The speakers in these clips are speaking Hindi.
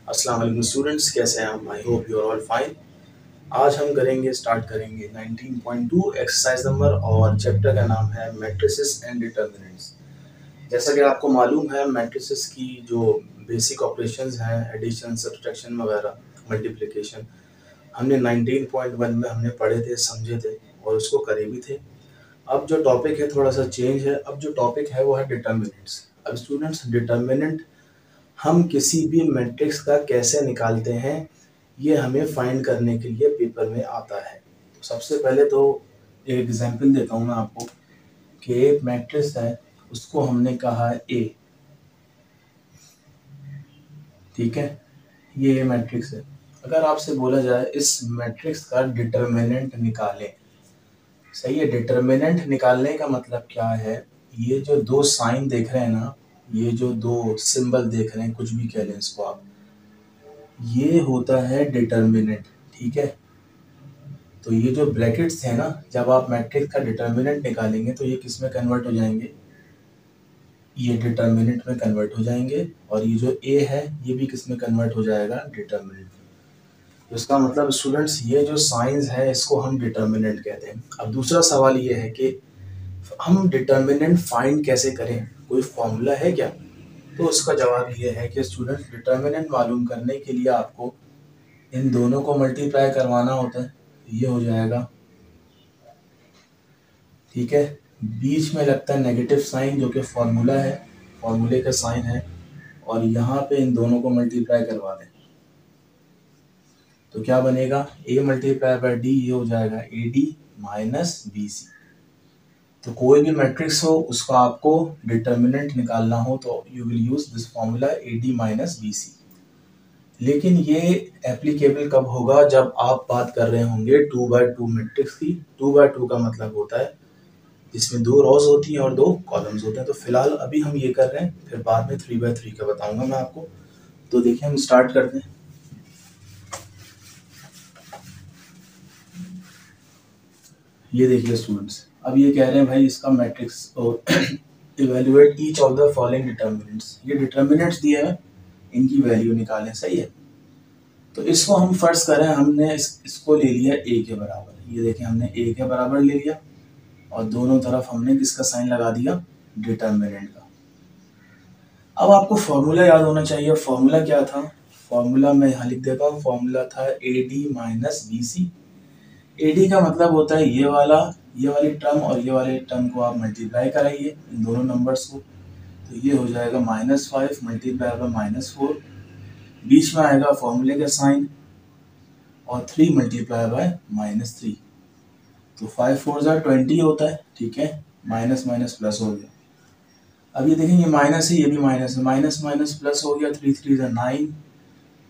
अस्सलाम वालेकुम स्टूडेंट्स, कैसे हैं आप? I hope you are all fine. आज हम स्टार्ट करेंगे 19.2 एक्सरसाइज नंबर और चैप्टर का नाम है मैट्रिसेस एंड डिटर्मिनेंट्स। जैसा कि आपको मालूम है, मैट्रिसेस की जो बेसिक ऑपरेशंस हैं, एडिशन, सब्ट्रैक्शन वगैरह, मल्टीप्लिकेशन, हमने 19.1 में हमने पढ़े थे, समझे थे और उसको करे भी थे। अब जो टॉपिक है थोड़ा सा चेंज है। अब जो टॉपिक है वो है डिटर्मिनेंट्स। अब स्टूडेंट्स, डिटर्मिनेंट हम किसी भी मैट्रिक्स का कैसे निकालते हैं, ये हमें फाइंड करने के लिए पेपर में आता है। तो सबसे पहले तो एक एग्जांपल देता हूँ मैं आपको कि एक मैट्रिक्स है, उसको हमने कहा है ए। ठीक है, ये मैट्रिक्स है। अगर आपसे बोला जाए इस मैट्रिक्स का डिटर्मिनेंट निकालें, सही है। डिटर्मिनेंट निकालने का मतलब क्या है? ये जो दो साइन देख रहे हैं ना, ये जो दो सिंबल देख रहे हैं, कुछ भी कह लें इसको आप, ये होता है डिटर्मिनेंट। ठीक है, तो ये जो ब्रैकेट्स हैं ना, जब आप मैट्रिक्स का डिटर्मिनेंट निकालेंगे तो ये किस में कन्वर्ट हो जाएंगे? ये डिटर्मिनेंट में कन्वर्ट हो जाएंगे। और ये जो ए है ये भी किस में कन्वर्ट हो जाएगा? डिटर्मिनेंट। तो इसका मतलब स्टूडेंट्स, ये जो साइंस है इसको हम डिटर्मिनेंट कहते हैं। अब दूसरा सवाल ये है कि हम डिटर्मिनेंट फाइंड कैसे करें, कोई फॉर्मूला है क्या? तो उसका जवाब ये है कि स्टूडेंट्स, डिटर्मिनेंट मालूम करने के लिए आपको इन दोनों को मल्टीप्लाई करवाना होता है। ये हो जाएगा, ठीक है। बीच में लगता है नेगेटिव साइन जो कि फॉर्मूला है, फॉर्मूले का साइन है, और यहाँ पे इन दोनों को मल्टीप्लाई करवा दें तो क्या बनेगा? a मल्टीप्लाई बाय डी, ये हो जाएगा a d minus b c. तो कोई भी मैट्रिक्स हो उसका आपको डिटर्मिनेंट निकालना हो तो you will use this formula a d minus b c. लेकिन ये एप्लीकेबल कब होगा? जब आप बात कर रहे होंगे 2x2 मैट्रिक्स की। 2x2 का मतलब होता है इसमें दो रोज होती हैं और दो कॉलम्स होते हैं। तो फिलहाल अभी हम ये कर रहे हैं, फिर बाद में 3x3 का बताऊंगा मैं आपको। तो देखिए, हम स्टार्ट करते हैं। ये देखिए स्टूडेंट्स, अब ये कह रहे हैं भाई इसका matrix evaluate each of the following determinants. ये डिटर्मिनेंट्स दिए हैं, इनकी वैल्यू निकालें। सही है, तो इसको हम फर्स्ट करें, हमने इसको ले लिया ए के बराबर। ये देखें, हमने ए के बराबर ले लिया और दोनों तरफ हमने किसका साइन लगा दिया? डिटर्मिनेंट का। अब आपको फॉर्मूला याद होना चाहिए। फॉर्मूला क्या था? फॉर्मूला मैं यहाँ लिख देता हूँ। फॉर्मूला था a d minus b c. A d का मतलब होता है ये वाला, ये वाली टर्म और ये वाले टर्म को आप मल्टीप्लाई कराइए, इन दोनों नंबर्स को। तो ये हो जाएगा -5 मल्टीप्लाई बाय -4, बीच में आएगा फॉर्मूले का साइन, और 3 मल्टीप्लाई बाय -3। तो 5 4 20 होता है। ठीक है, माइनस माइनस प्लस हो गया। अब ये देखें, ये माइनस है, ये भी माइनस है, माइनस माइनस प्लस हो गया, 3 3 9।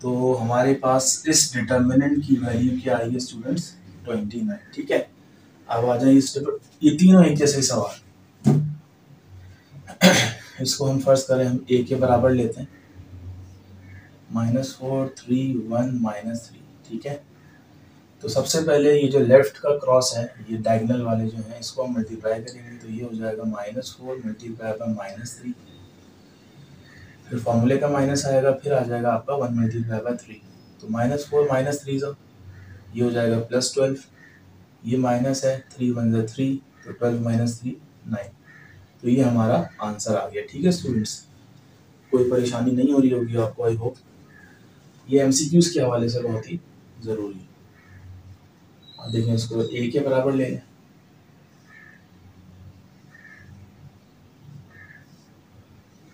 तो हमारे पास इस डिटर्मिनेंट की वैल्यू क्या आई है स्टूडेंट्स? 29। ठीक है, अब आ जाए इस ये तीनों एक जैसे सवाल। इसको हम फर्स्ट करें, हम ए के बराबर लेते हैं, -4 3 1 -3। ठीक है, तो सबसे पहले ये जो लेफ्ट का क्रॉस है, ये डायगोनल वाले जो हैं, इसको हम मल्टीप्लाई करेंगे तो ये हो जाएगा -4 मल्टीप्लाई बाय -3। फिर फॉर्मूले का माइनस आएगा, फिर आ जाएगा आपका 1 मल्टीप्लाई बाय 3। तो -4 -3 ये हो जाएगा +12। ये माइनस है, 3 1 3, तो 12 - 3 9। तो ये हमारा आंसर आ गया। ठीक है स्टूडेंट्स, कोई परेशानी नहीं हो रही होगी आपको, आई होप। ये एमसीक्यूज के हवाले से बहुत ही ज़रूरी है। अब देखें, इसको ए के बराबर ले लें।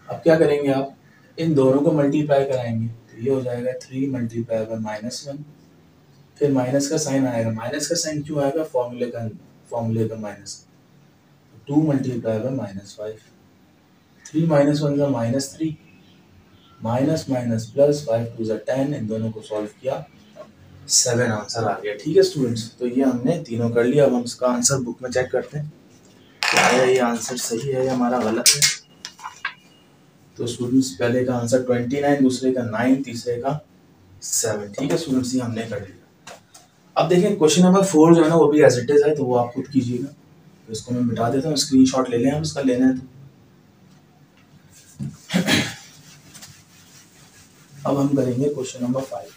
अब क्या करेंगे आप? इन दोनों को मल्टीप्लाई कराएंगे तो ये हो जाएगा 3 मल्टीप्लाई बाय -1। फिर माइनस का साइन आएगा। माइनस का साइन क्यों आएगा? फॉर्मूले का minus. 2 multiply by -5। 3 - 1 -3, minus minus plus, 5 2 10। इन दोनों को सॉल्व किया, 7 आंसर आ गया। ठीक है स्टूडेंट्स, तो ये हमने तीनों कर लिया। अब हम इसका आंसर बुक में चेक करते हैं क्या है, ये आंसर सही है या हमारा गलत है। तो स्टूडेंट्स, पहले का आंसर 29, दूसरे का 9, तीसरे का 7। ठीक है स्टूडेंट्स, ये हमने कर लिया। अब देखें, क्वेश्चन नंबर 4 जो है ना, वो भी एज इट इज है, तो वो आप खुद कीजिएगा। तो इसको मैं मिटा देता हूँ, स्क्रीनशॉट ले लें आप, इसका लेना है तो। अब हम करेंगे क्वेश्चन नंबर 5।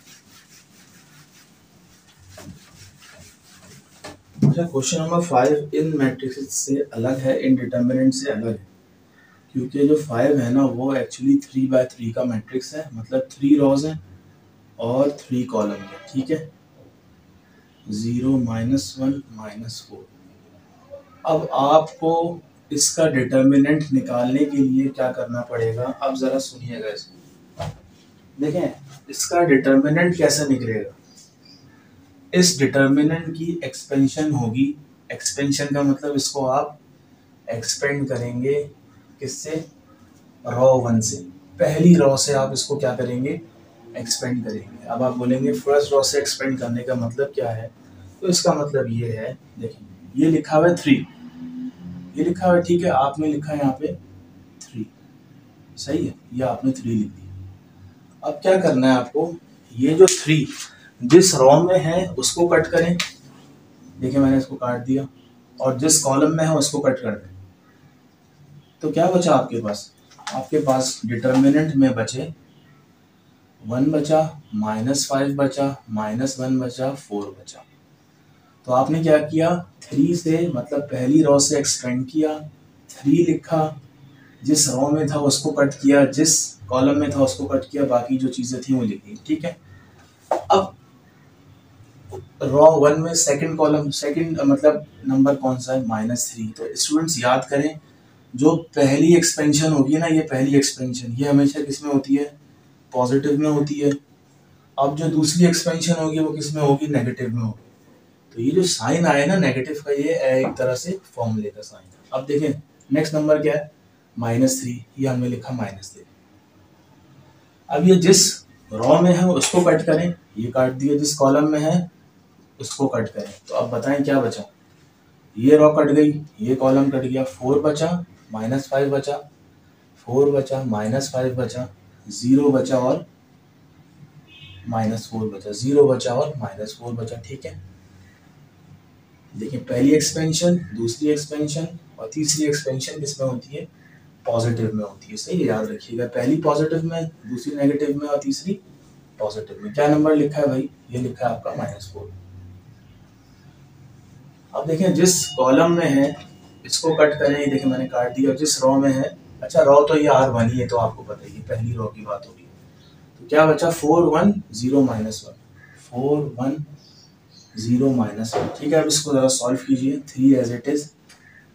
अच्छा, क्वेश्चन नंबर 5 इन मैट्रिक्स से अलग है, इन डिटर्मिनेंट से अलग है, क्योंकि जो 5 है ना वो एक्चुअली 3x3 का मैट्रिक्स है, मतलब 3 रोज है और 3 कॉलम है, ठीक है, 0 -1 -4। अब आपको इसका डिटर्मिनेंट निकालने के लिए क्या करना पड़ेगा, अब जरा सुनिएगा इसको। देखें इसका डिटर्मिनेंट कैसे निकलेगा। इस डिटर्मिनेंट की एक्सपेंशन होगी, एक्सपेंशन का मतलब इसको आप एक्सपेंड करेंगे किससे, रॉ 1 से, पहली रॉ से आप इसको क्या करेंगे, एक्सपेंड करेंगे। अब आप बोलेंगे फर्स्ट रॉ से एक्सपेंड करने का मतलब क्या है, तो इसका मतलब ये है, देखिए ये लिखा हुआ है 3, ये लिखा हुआ है, ठीक है, आपने लिखा है यहाँ पे 3, सही है, ये आपने 3 लिख दिया। अब क्या करना है आपको, ये जो 3 जिस रॉ में है उसको कट करें, देखिए मैंने इसको काट दिया, और जिस कॉलम में है उसको कट कर दें, तो क्या बचा आपके पास, आपके पास डिटर्मिनेंट में बचे 1 बचा, -5 बचा, -1 बचा, 4 बचा। तो आपने क्या किया, 3 से मतलब पहली रॉ से एक्सपेंड किया, 3 लिखा, जिस रॉ में था उसको कट किया, जिस कॉलम में था उसको कट किया, बाकी जो चीजें थी वो लिख दी, ठीक है। अब रॉ 1 में सेकंड कॉलम, सेकंड मतलब नंबर कौन सा है, -3। तो स्टूडेंट्स याद करें, जो पहली एक्सपेंशन होगी ना, ये पहली एक्सपेंशन ये हमेशा किस में होती है, पॉजिटिव में होती है। अब जो दूसरी एक्सपेंशन होगी वो किस में होगी, नेगेटिव में होगी। तो ये जो साइन आया ना नेगेटिव का, ये एक तरह से फॉर्मूले का साइन। अब देखें नेक्स्ट नंबर क्या है, -3, ये हमने लिखा -3। अब ये जिस रॉ में है उसको कट करें, ये काट दिया, जिस कॉलम में है उसको कट करें, तो अब बताएं क्या बचा, ये रॉ कट गई, ये कॉलम कट गया, 4 बचा, -5 बचा, 4 बचा, -5 बचा, 0 बचा और -4 बचा, 0 बचा और -4 बचा, ठीक है। देखिए पहली एक्सपेंशन, दूसरी एक्सपेंशन और तीसरी एक्सपेंशन किसमें होती है, पॉजिटिव में होती है, सही है, याद रखिएगा, पहली पॉजिटिव में, दूसरी नेगेटिव में और तीसरी पॉजिटिव में। क्या नंबर लिखा है भाई, ये लिखा है आपका -4। अब देखें जिस कॉलम में है इसको कट करें, ये देखिए मैंने काट दिया, जिस रॉ में है, अच्छा रॉ तो ये R1 ही है, तो आपको पता ही है पहली रॉ की बात होगी, तो क्या बचा, 4 1 0 -1, 4 1 0 -1, ठीक है। अब इसको जरा सॉल्व कीजिए, 3 एज इट इज,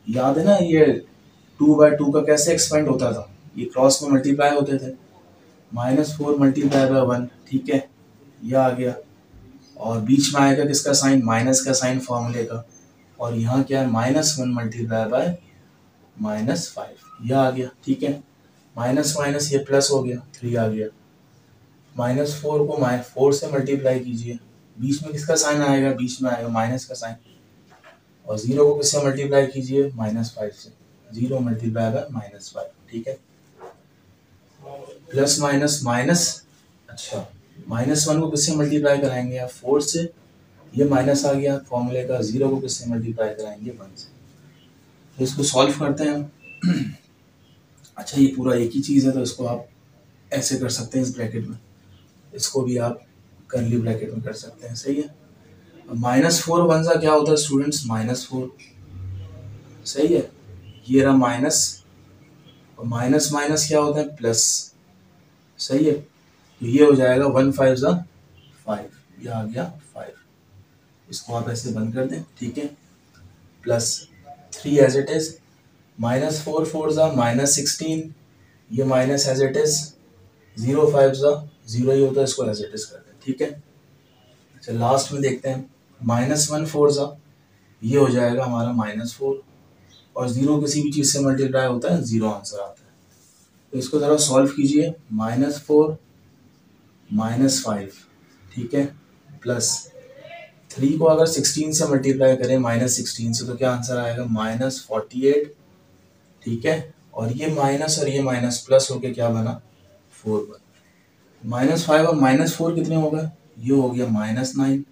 याद है ना ये 2/2 का कैसे एक्सपेंड होता था, ये क्रॉस में मल्टीप्लाई होते थे, -4 × 1, ठीक है, ये आ गया, और बीच में आएगा किसका साइन, माइनस का साइन फॉर्मूले का, और यहाँ क्या है, -1 × -5, यह आ गया, ठीक है, माइनस माइनस ये प्लस हो गया, 3 आ गया, -4 को 4 से मल्टीप्लाई कीजिए, बीच में किसका साइन आएगा, बीच में आएगा माइनस का साइन, और 0 को किससे मल्टीप्लाई कीजिए, -5 से, 0 × -5, ठीक है, प्लस माइनस माइनस, अच्छा -1 को किससे मल्टीप्लाई कराएंगे आप, 4 से, ये माइनस आ गया फॉर्मूले का, 0 को किससे मल्टीप्लाई कराएंगे, 1 से। तो इसको सॉल्व करते हैं हम। अच्छा ये पूरा एक ही चीज़ है, तो इसको आप ऐसे कर सकते हैं इस ब्रैकेट में, इसको भी आप कर्ली ब्रैकेट में कर सकते हैं, सही है। -4 1 सा क्या होता है स्टूडेंट्स, -4, सही है, ये रहा माइनस, और माइनस माइनस क्या होता है, प्लस, सही है, तो ये हो जाएगा 1 5 ज़ा 5, ये आ गया 5, इसको आप ऐसे बंद कर दें, ठीक है, प्लस 3 एज इट इज, -4 4 ज़ा -16, ये माइनस एज इट इज, 0 5 ज़ा 0 ही होता है, इसको एज इट इज कर दें, ठीक है। अच्छा लास्ट में देखते हैं, -1 4 ज़ा, ये हो जाएगा हमारा -4, और 0 किसी भी चीज़ से मल्टीप्लाई होता है 0 आंसर आता है। तो इसको ज़रा सॉल्व कीजिए, -4 -5, ठीक है, प्लस 3 को अगर 16 से मल्टीप्लाई करें -16 से, तो क्या आंसर आएगा, -48, ठीक है, और ये माइनस और ये माइनस प्लस होके क्या बना, 4 बना, -5 और -4 कितने हो गए, ये हो गया -9,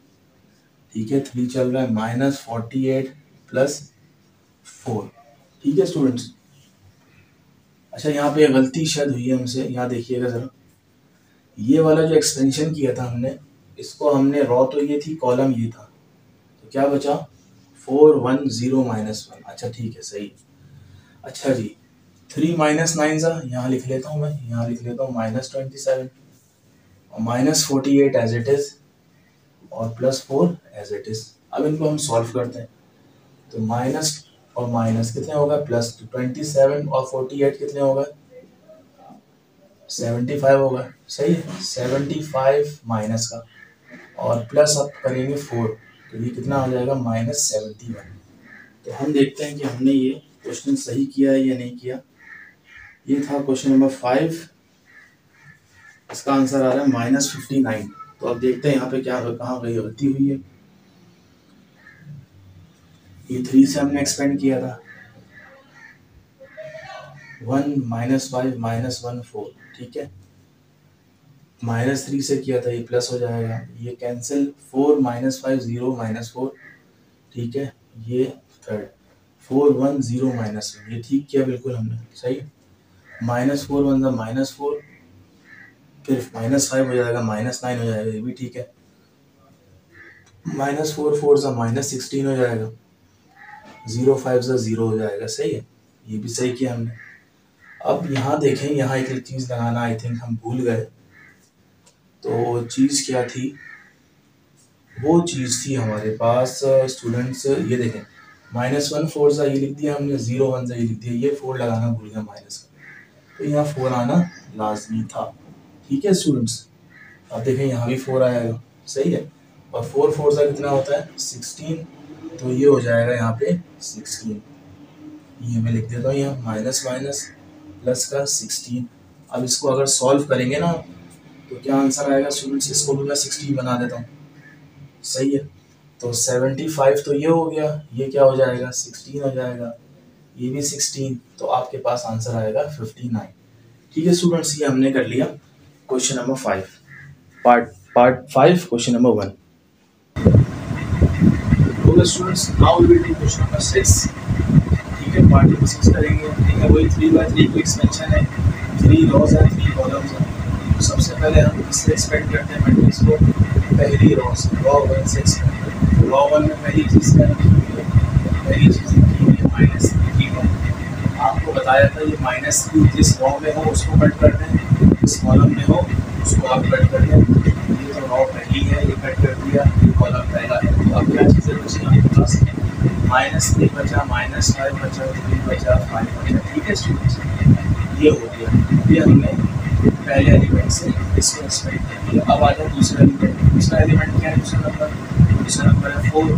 ठीक है, 3 चल रहा है, -48 प्लस 4, ठीक है स्टूडेंट्स। अच्छा यहाँ पे गलती शायद हुई है हमसे, यहाँ देखिएगा जरा, ये वाला जो एक्सपेंशन किया था हमने, इसको हमने रॉ तो ये थी, कॉलम ये था, तो क्या बचा 4 1 0 -1। अच्छा ठीक है, सही। अच्छा जी, 3 -9 सा यहाँ लिख लेता हूँ मैं, यहाँ लिख लेता हूँ -27 और -48 एज इट इज और +4 एज इट इज। अब इनको हम सॉल्व करते हैं, तो माइनस और माइनस कितने होगा, प्लस। तो 27 और 48 कितने होगा, 75 होगा, सही है। 75 माइनस का और प्लस अब करेंगे 4, तो ये कितना आ जाएगा -71। तो हम देखते हैं कि हमने ये क्वेश्चन सही किया है या नहीं किया। ये था क्वेश्चन नंबर 5, इसका आंसर आ रहा है -59। तो अब देखते हैं यहाँ पे क्या कहाँ गई गलती हुई है। ये 3 से हमने एक्सपेंड किया था, 1 -5 -1 4, ठीक है। -3 से किया था, ये प्लस हो जाएगा, ये कैंसिल, 4 -5 0 -4, ठीक है। ये थर्ड 4 1 0 -1, ये ठीक किया बिल्कुल हमने, सही। -4 1 -4, फिर -5 हो जाएगा, -9 हो जाएगा, ये भी ठीक है। -4 4 -16 हो जाएगा, 0 5 0 हो जाएगा, सही है। ये भी सही किया हमने। अब यहाँ देखें, यहाँ एक चीज़ लगाना आई थिंक हम भूल गए। तो चीज़ क्या थी, वो चीज़ थी हमारे पास स्टूडेंट्स, ये देखें -1 4 सा ये लिख दिया हमने, 0 1 सा ये लिख दिया, ये 4 लगाना भूल गया माइनस का, तो यहाँ 4 आना लाजमी था, ठीक है स्टूडेंट्स। अब देखें यहाँ भी 4 आएगा, सही है। और 4 4 सा कितना होता है 16, तो ये हो जाएगा यहाँ पे 16, ये मैं लिख देता हूँ यहाँ माइनस माइनस प्लस का 16। अब इसको अगर सॉल्व करेंगे ना, तो क्या आंसर आएगा स्टूडेंट्स, इसको भी मैं 16 बना देता हूँ, सही है। तो 75 तो ये हो गया, ये क्या हो जाएगा 16 हो जाएगा, ये भी 16, तो आपके पास आंसर आएगा 59, ठीक है स्टूडेंट्स। ये हमने कर लिया question number 5, part 5 question number 1। Okay students, now we will do question number 6, ठीक है। पार्ट नंबर 6 करेंगे, ठीक है। वही 3/3 की एक्सपेंशन है, 3 रॉज है 3 कॉलम्स है। तो सबसे पहले हम इससे एक्सपेंड करते हैं मैट्रिक्स को, पहली रॉ से, रॉ 1 से एक्सपेंड। रॉ 1 में पहली चीज़ क्या लिखी हुई है, पहली चीज़ लिखी हुई है -3, ठीक है। आपको बताया था ये -3 जिस रॉ में हो उसको कट कर दें, जिस कॉलम में हो उसको आप कट कर दें। ये तो रॉ पहली है, ये कट कर दिया, ये कॉलम पहला है। तो अब क्या चीज़ें बची आपके पास, -3 बचा, -5 बचा, 3 बचा, 5 बचा, ठीक है स्टूडेंट्स। ये हो गया, ये हमने पहले एलिमेंट से इसको एक्सपेक्ट कर दिया। अब आ जाए दूसरा एलिमेंट। दूसरा एलिमेंट क्या है, दूसरा नंबर है 4।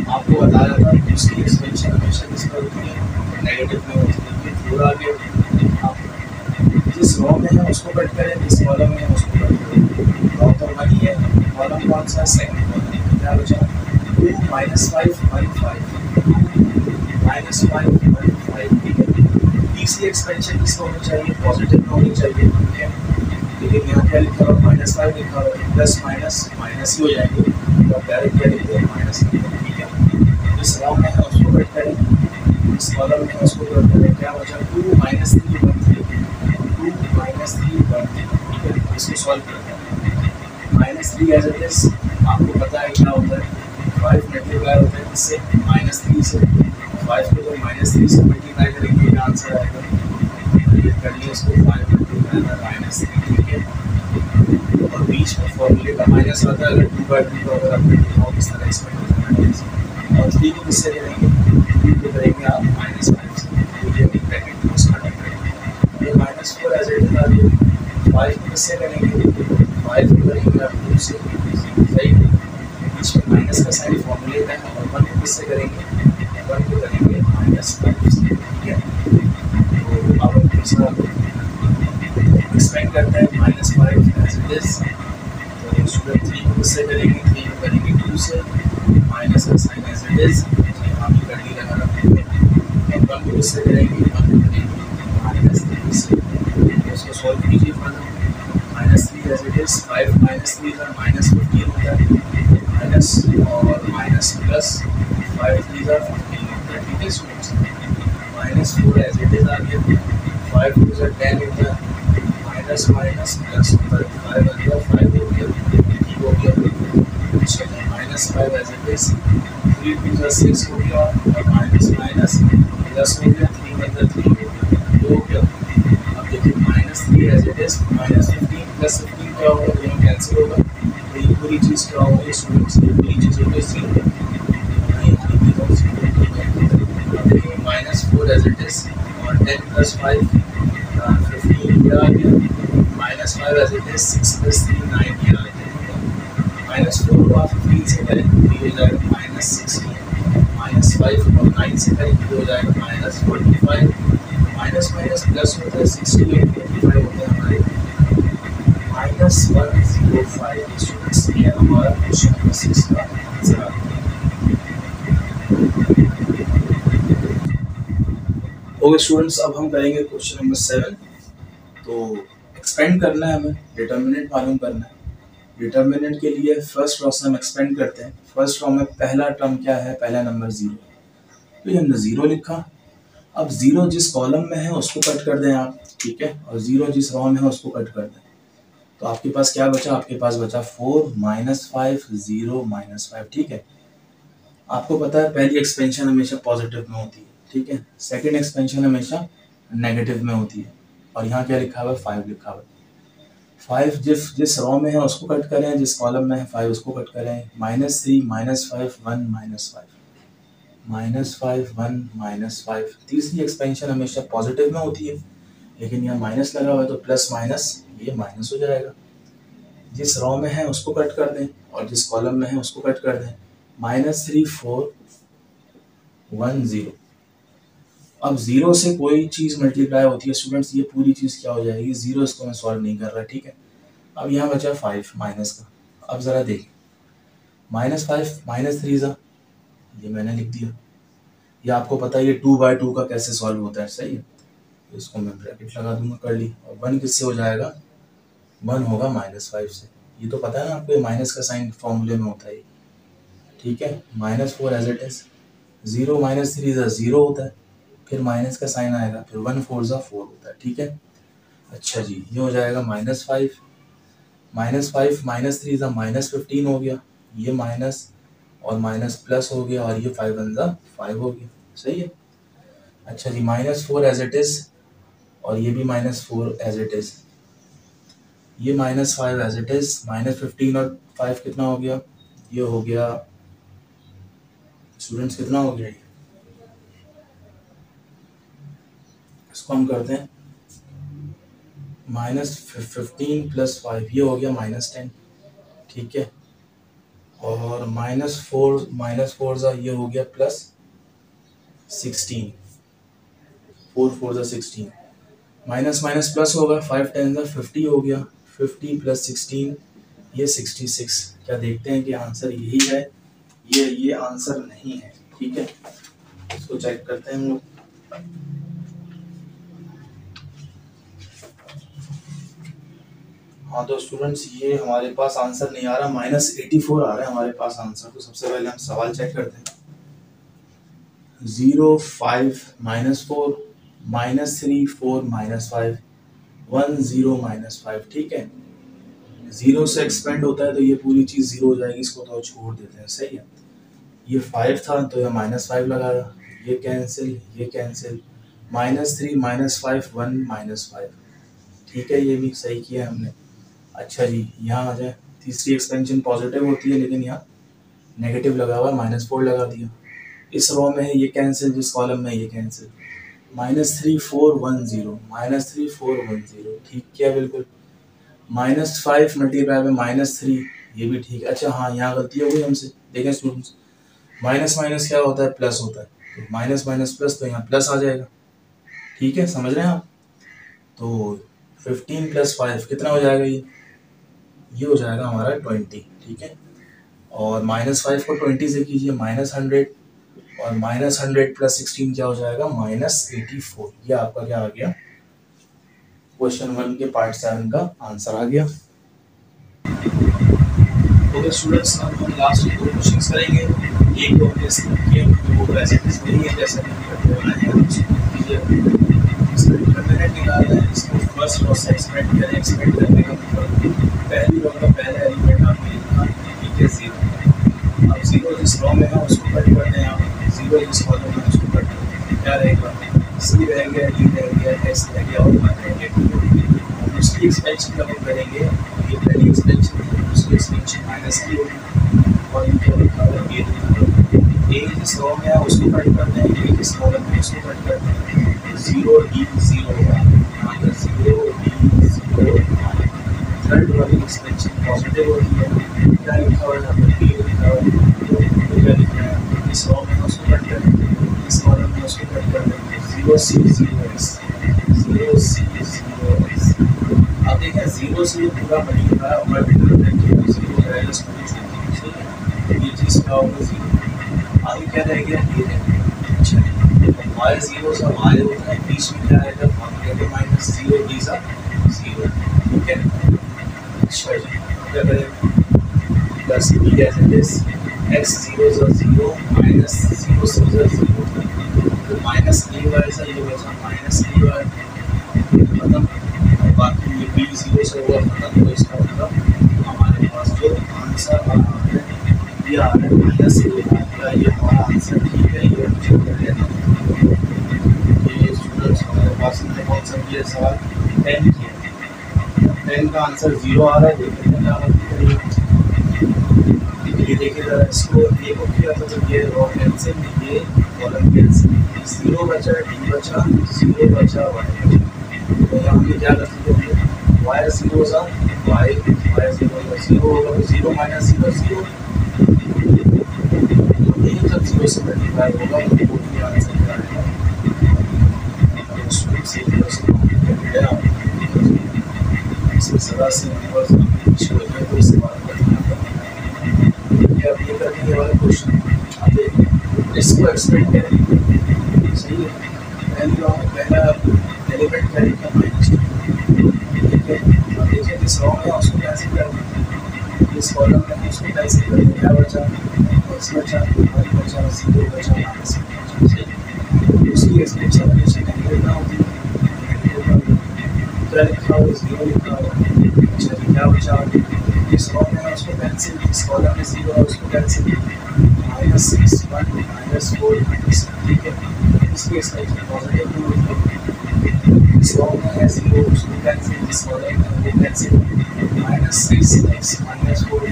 आपको बताया था कि उसकी एक्सपेंशन हमेशा किस पर होती है, नेगेटिव में होती है। 4 आ गया, आप जिस रॉ में है उसको कट करें, जिस कॉलम में है उसको कट करें। रॉ तो वही है, कॉलम कौन सा, सेकंड कॉलम, क्या बचा 2 -5 1 5 -5 1 5, ठीक है। तीसरी एक्सपेंशन किसको होनी चाहिए, पॉजिटिव में होनी चाहिए, ठीक है। लेकिन यहाँ क्या लिखा हुआ -5 लिखा हुआ है, प्लस माइनस माइनस ही हो जाएंगे, तो आप डायरेक्ट क्या लिखते हैं -, ठीक है। जिस रॉ में है उसको कट करें, जिस कॉलम में है उसको कट करें, क्या बचा 2 -3 1 3, 2 -3 1 3, ठीक है। इसको सॉल्व करते हैं। -3 एज इट इज, आपको पता है क्या होता है, 5 मल्टीप्लाई होता है इससे, -3 से 5 को तो -3 से मल्टीप्लाई करेंगे, ये आंसर आएगा। ये कर लिया इसको, 5 मल्टीप्लाई -3, ठीक है। और बीच में फॉर्मूले का माइनस आता है, अगर 2/2 को अगर आप लिखाओ इस तरह एक्सपेंड होता है। और 3 को किससे करेंगे, 3 को करेंगे आप -5 से, तो ये ब्रैकेट को स्टार्ट करेंगे। ये -4 एज इट इज आ गया। 5 को किससे करेंगे, 5 को करेंगे आप 2 से, सही। बीच में माइनस का साइन फॉर्मूले का है। और 1 को किससे करेंगे, 1 को करेंगे -5 से, ठीक है। तो अब हम दूसरा एक्सपेंड करते हैं -5 एज इट इज। तो स्टूडेंट 3 को किससे करेंगे, 3 को करेंगे 2 से, माइनस का साइन एज इट इज, यहाँ भी कर ली लगा रखेंगे। और 1 को किससे करेंगे, 1 को करेंगे -3 से। उसको सॉल्व कीजिए फर्दर, -3 एज इट इज, 5 -3 का -15 होता है, माइनस और माइनस प्लस 5 3 का 15 होता है, ठीक है स्टूडेंट्स। -4 एज इट इज आ गया, 5 2 10 होता है, माइनस माइनस प्लस होता है, 5 आ गया, 5 हो गया, ये हो गया, अच्छा minus 5 as it is, 3 to the 6 हो गया, और माइनस माइनस प्लस हो गया, 3 वन द 3 हो गया, ये हो गया। अब देखिए minus 3 as it is, minus 15 plus 15 क्या होगा, दोनों कैंसिल होगा, तो ये पूरी चीज़ क्या होगी स्टूडेंट्स, ये पूरी चीज़ होगी 0, माइनस 4 एज इट इज, और 10 प्लस 5 15 ये आ गया, minus 5 as it is, 6 plus 3 9 ये आ गया, माइनस 4 को आप 15 से करें तो ये हो जाएगा माइनस 16, माइनस 5 को 9 से करें तो हो जाएगा माइनस 45, माइनस माइनस प्लस होता है 68, 55 होता है हमारे माइनस 105। स्टूडेंट्स ये हमारा क्वेश्चन नंबर 6 का आंसर आ गया। ओके स्टूडेंट्स, अब हम करेंगे क्वेश्चन नंबर 7। तो एक्सपेंड करना है, हमें डिटर्मिनेंट मालूम करना है। डिटर्मिनेंट के लिए फर्स्ट रॉ से हम एक्सपेंड करते हैं। फर्स्ट रॉ में पहला टर्म क्या है, पहला नंबर 0, तो ये हमने 0 लिखा। अब 0 जिस कॉलम में है उसको कट कर दें आप, ठीक है, और 0 जिस रॉ में है उसको कट कर दें, तो आपके पास क्या बचा, आपके पास बचा 4 माइनस 5 0 माइनस 5, ठीक है। आपको पता है पहली एक्सपेंशन हमेशा पॉजिटिव में होती है, ठीक है, सेकंड एक्सपेंशन हमेशा नेगेटिव में होती है, और यहाँ क्या लिखा हुआ है, 5 लिखा हुआ है। 5 जिस रॉ में है उसको कट करें, जिस कॉलम में है 5 उसको कट करें, minus 3 minus 5 1 minus 5, minus 5 1 minus 5। तीसरी एक्सपेंशन हमेशा पॉजिटिव में होती है, लेकिन यहाँ माइनस लगा हुआ है तो प्लस माइनस ये माइनस हो जाएगा। जिस रॉ में है उसको कट कर दें और जिस कॉलम में है उसको कट कर दें, माइनस 3 4 1 0। अब 0 से कोई चीज़ मल्टीप्लाई होती है स्टूडेंट्स, ये पूरी चीज़ क्या हो जाएगी 0, इसको मैं सॉल्व नहीं कर रहा, ठीक है। अब यहाँ बचा 5 माइनस का, अब ज़रा देखिए माइनस 5 माइनस 3 ज़ा, ये मैंने लिख दिया। ये आपको पता है ये 2/2 का कैसे सॉल्व होता है, सही है, तो इसको मैं ब्रैकेट लगा दूंगा, कर ली। और 1 किससे हो जाएगा, 1 होगा माइनस 5 से, ये तो पता है ना आपको, ये माइनस का साइन फॉर्मूले में होता है, ठीक है। Minus 4 as it is, 0 minus 3 ज़ा 0 होता है, फिर माइनस का साइन आएगा, फिर 1 4 ज़ा 4 होता है, ठीक है। अच्छा जी, ये हो जाएगा माइनस 5 माइनस 5 माइनस 3 ज़ा माइनस 15 हो गया, ये माइनस और माइनस प्लस हो गया, और ये 5 1 ज़ा 5 हो गया, सही है। अच्छा जी, माइनस 4 एज इट इज, और ये भी माइनस 4 एज इट इज, ये minus 5 as it is, minus 15 और 5 कितना हो गया, ये हो गया स्टूडेंट्स कितना हो गया, इसको हम करते हैं माइनस 15 प्लस 5, ये हो गया माइनस 10, ठीक है। और माइनस 4 ज़ा ये हो गया प्लस 16, 4 4 ज़ा 16, माइनस माइनस प्लस होगा, 5 10 ज़ा 50 हो गया, 50 प्लस 16 ये 66। क्या देखते हैं कि आंसर यही है, ये आंसर नहीं है, ठीक है। इसको चेक करते हैं हम लोग। हाँ तो स्टूडेंट्स ये हमारे पास आंसर नहीं आ रहा, माइनस 84 आ रहा है हमारे पास आंसर। तो सबसे पहले हम सवाल चेक करते हैं, 0 5 माइनस 4 माइनस 3 4 माइनस 5 1 0 माइनस 5, ठीक है। 0 से एक्सपेंड होता है तो ये पूरी चीज़ 0 हो जाएगी, इसको तो छोड़ देते हैं, सही है। ये 5 था तो यह माइनस 5 लगाया, ये कैंसिल, माइनस 3 माइनस 5 1 माइनस 5, ठीक है, ये भी सही किया हमने। अच्छा जी, यहाँ आ जाए, तीसरी एक्सपेंशन पॉजिटिव होती है लेकिन यहाँ नेगेटिव लगा हुआ, माइनस 4 लगा दिया। इस रो में है ये कैंसिल, जिस कॉलम में ये कैंसिल, माइनस 3 4 1 0, माइनस 3 4 1 0, ठीक किया बिल्कुल। माइनस 5 मल्टीप्लाई में माइनस 3, ये भी ठीक। अच्छा हाँ, यहाँ गलती हो गई हमसे, देखें स्टूडेंट्स, माइनस माइनस क्या होता है, प्लस होता है, तो माइनस माइनस प्लस, तो यहाँ प्लस आ जाएगा, ठीक है, समझ रहे हैं आप। तो 15 प्लस 5 कितना हो जाएगा, ये हो जाएगा हमारा 20, ठीक है। और माइनस 5 को 20 से कीजिए माइनस 100, और माइनस 100 प्लस 16 क्या हो जाएगा, माइनस 84। ये आपका क्या आ गया, क्वेश्चन 1 के पार्ट 7 का आंसर आ गया। तो स्टूडेंट्स अब हम लास्ट में 2 क्वेश्चंस करेंगे। एक तो हमने स्किप किया, वो वैसे नहीं है जैसे हमने बनाया है, उसको कीजिए। इसका डिटरमिनेंट निकालना है, इसको फर्स्ट रो से एक्सपेंड करें। एक्सपेंड करने का मतलब पहली रो का पहला एलिमेंट आपने लिखा ठीक है 0। अब 0 जिस रो में है उसको कट कर दें आप, 0 जिस कॉलम में उसको कट कर दें, क्या रहेगा सी रह गया, डी रह गया, एस रह गया और वन रह गया। उसकी एक्सपेंशन जब हम करेंगे ये पहली एक्सपेंशन है, दूसरी एक्सपेंशन माइनस की होगी और इनके लिखा हुआ ए जिस रो में है उसको कट कर दें, ए जिस कॉलम में उसको कट कर दें, 0 D 0 माइनस 0 D 0। थर्ड वाली एक्सपेंशन पॉजिटिव होती है, क्या लिखा हुआ है यहाँ पर ए लिखा हुआ है, तो क्या लिखा है इस रो में उसको कट कर दें, इस कॉलम में उसको कट कर दें, 0 C 0 X 0 C 0 X। अब देखें 0 से ये पूरा मल्टीप्लाई होगा, डिटरमिनेंट 0 रहेगा, ये चीज़ क्या होगा 0। आगे क्या रह गया ये रह गया। अच्छा y 0 से y होता है, बीच में क्या रहेगा माइनस 0 d सा 0 ठीक है। अच्छा क्या करें plus b as it is x 0 से 0 माइनस 0 से 0 तो माइनस a y से ये बचा माइनस a y खत्म। बाकी ये b 0 से हुआ खत्म, तो इसका मतलब हमारे पास जो आंसर आ रहा है ये आ रहा है माइनस a। ये हमारा आंसर ठीक है, ये मुझे कर लेना। ये स्टूडेंट्स हमारे पास बहुत सब ये सवाल 10 किया, 10 का आंसर 0 आ रहा है। देखिए क्या ये देखिए जरा इसको एक को किया तो ये रो कैंसिल, ये कॉलम कैंसिल, 0 बचा d बचा 0 बचा y बचा। तो यहाँ पे क्या कर सकते हैं y 0 सा y 0 होगा तो 0 माइनस 0 0 जब 0 से मल्टीप्लाई होगा तो पूरी आंसर क्या आएगा सदा से तो इससे बात करना अब ये करने वाला क्वेश्चन अब इसको एक्सपेंड करें सही है। पहला एलिमेंट क्या लिखा माइनस ठीक है। अब देखिए जिस रो में उसको कैसे करना, इस कॉलम में उसको कैसे करें, क्या बचा x बचा y बचा 0 बचा माइनस उसकी एक्सपेंशन हमेशा नेगेटिव ना होती है, क्या लिखा हुआ 0 लिखा हुआ। अच्छा क्या बचा इस रो में उसको कैंसिल, इस कॉलम में 0 है उसको कैंसिल माइनस 6 1 माइनस 4 ठीक है। इसकी एक्सपेंशन पॉजिटिव नहीं होती है, इस रो में है 0 उसको कैंसिल, इस कॉलम में वो कैंसिल माइनस 6 x माइनस 4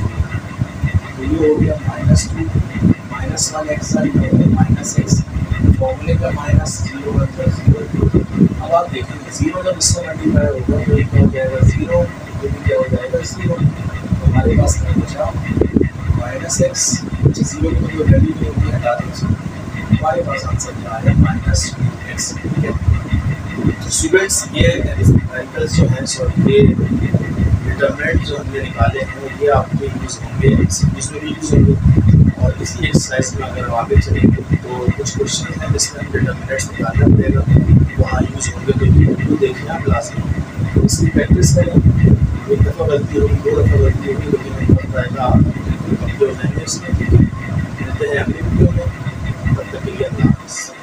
तो ये हो गया minus 2 minus 1 x minus x फॉर्मूले का माइनस 0 बचा 0। अब आप देखेंगे 0 जब इससे मल्टीप्लाई होगा तो ये क्या हो जाएगा 0, ये भी क्या हो जाएगा 0। तो हमारे पास क्या बचा माइनस x 0 की जो वैल्यू जो होती है हटा दीजिए, हमारे पास आंसर क्या आया माइनस 2x ठीक है। तो स्टूडेंट्स ये एरिथमेटिकल्स जो हैं सॉरी ये डिटरमिनेंट जो हमने निकाले हैं ये आपके यूज़ होंगे, इसमें भी यूज़ होंगे। और इसी एक्सरसाइज में अगर आगे चलेंगे तो कुछ क्वेश्चन हैं जिसमें हम डिटरमिनेंट्स निकालना पड़ेगा, वहाँ यूज़ होंगे। तो वीडियो देखिए आप क्लास में, तो इसकी प्रैक्टिस करें। एक दफ़ा गलती होगी 2 दफ़ा गलती होगी लेकिन पता रहेगा कमज़ोर जाएंगे इसमें। मिलते हैं अगली वीडियो में, तब तक के लिए अल्लाह हाफ़िज़।